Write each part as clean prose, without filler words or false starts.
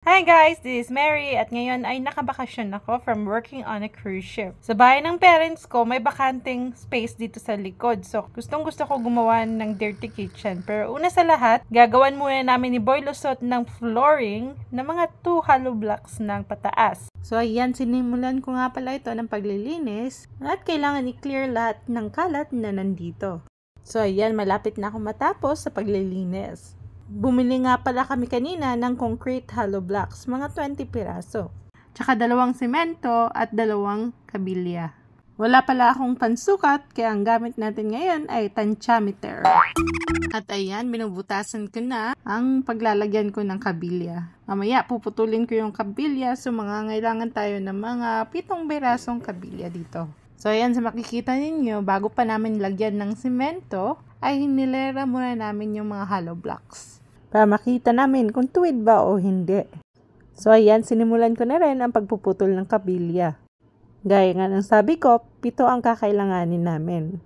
Hi guys, this is Mary at ngayon ay nakabakasyon ako from working on a cruise ship. Sa bahay ng parents ko, may bakanting space dito sa likod. So, gustong-gusto ko gumawa ng dirty kitchen. Pero una sa lahat, gagawan muna namin ni Boy Lusot ng flooring na mga 2 hollow blocks ng pataas. So, ayan, sinimulan ko nga pala ito ng paglilinis at kailangan i-clear lahat ng kalat na nandito. So, ayan, malapit na ako matapos sa paglilinis. Bumili nga pala kami kanina ng concrete hollow blocks, mga 20 piraso. Tsaka 2 semento at 2 kabilya. Wala pala akong pansukat, kaya ang gamit natin ngayon ay tantiameter. At ayan, binubutasan ko na ang paglalagyan ko ng kabilya. Mamaya, puputulin ko yung kabilya, so mangangailangan tayo ng mga 7 pirasong kabilya dito. So ayan, sa makikita ninyo, bago pa namin lagyan ng semento, ay hinilera muna namin yung mga hollow blocks para makita namin kung tuwid ba o hindi. So ayan, sinimulan ko na rin ang pagpuputol ng kabilya. Gaya nga ng sabi ko, 7 ang kakailanganin namin.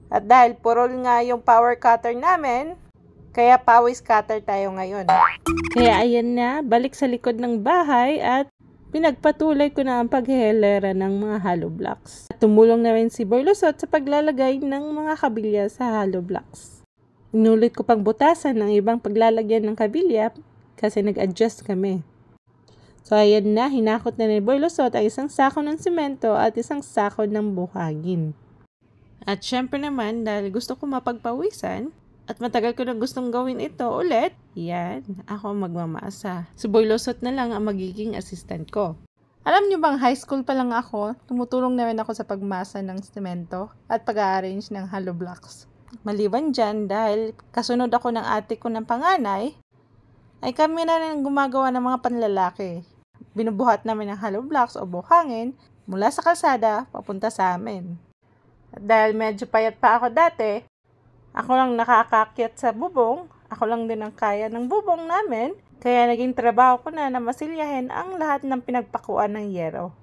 At dahil purol nga yung power cutter namin, kaya pawis cutter tayo ngayon. Kaya ayan na, balik sa likod ng bahay at pinagpatuloy ko na ang paghihilera ng mga hollow blocks. At tumulong na rin si Boy Lusot sa paglalagay ng mga kabilya sa hollow blocks. Inulit ko pang butasan ng ibang paglalagyan ng kabilya kasi nag-adjust kami. So ayan na, hinakot na ni Boy Lusot ay 1 sako ng semento at 1 sako ng buhangin. At syempre naman, dahil gusto ko mapagpawisan at matagal ko na gustong gawin ito ulit, yan, ako magmamasa. Si Boy Lusot na lang ang magiging assistant ko. Alam niyo bang high school pa lang ako, tumutulong na rin ako sa pagmasa ng semento at pag-arrange ng hollow blocks. Maliban dyan, dahil kasunod ako ng ate ko ng panganay, ay kami na rin gumagawa ng mga panlalaki. Binubuhat namin ng hollow blocks o buhangin mula sa kalsada papunta sa amin. At dahil medyo payat pa ako dati, ako lang nakakakyat sa bubong, ako lang din ang kaya ng bubong namin, kaya naging trabaho ko na masilyahin ang lahat ng pinagpakuan ng yero.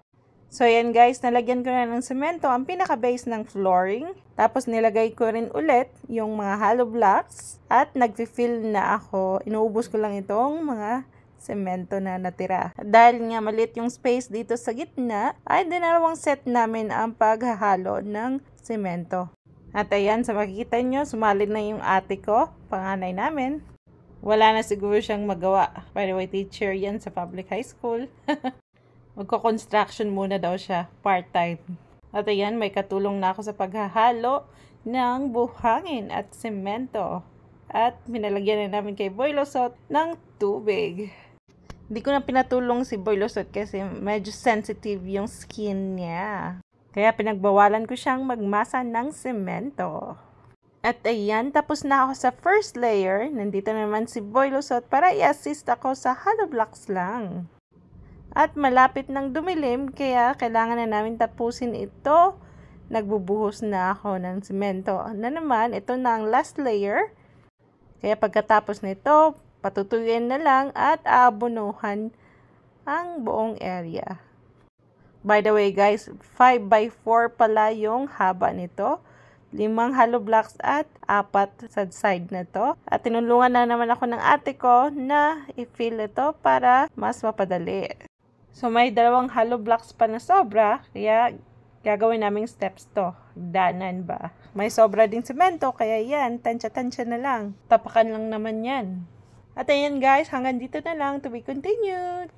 So yan guys, nalagyan ko na ng semento ang pinaka-base ng flooring. Tapos nilagay ko rin ulit yung mga hollow blocks. At nag-fill na ako. Inuubos ko lang itong mga semento na natira. Dahil nga maliit yung space dito sa gitna, ay dinalawang set namin ang paghahalo ng semento. At ayan, sa makikita nyo, sumalid na yung ate ko, panganay namin. Wala na siguro siyang magawa. By the way, teacher yan sa public high school. Magko-construction muna daw siya, part-time. At ayan, may katulong na ako sa paghahalo ng buhangin at semento. At pinalagyan na namin kay Boy Lusot ng tubig. Hindi ko na pinatulong si Boy Lusot kasi medyo sensitive yung skin niya. Kaya pinagbawalan ko siyang magmasa ng semento. At ayan, tapos na ako sa first layer. Nandito naman si Boy Lusot para i-assist ako sa hollow blocks lang. At malapit ng dumilim, kaya kailangan na namin tapusin ito. Nagbubuhos na ako ng semento. Na naman, ito na ang last layer. Kaya pagkatapos nito, patutuyuin na lang at aabunuhan ang buong area. By the way guys, 5x4 pala yung haba nito. 5 hollow blocks at 4 sa side na to. At tinulungan na naman ako ng ate ko na i-fill ito para mas mapadali. So, may 2 hollow blocks pa na sobra, kaya gagawin naming steps to. Danan ba? May sobra din semento, kaya yan, tansya-tansya na lang. Tapakan lang naman yan. At ayan guys, hanggang dito na lang. To be continued.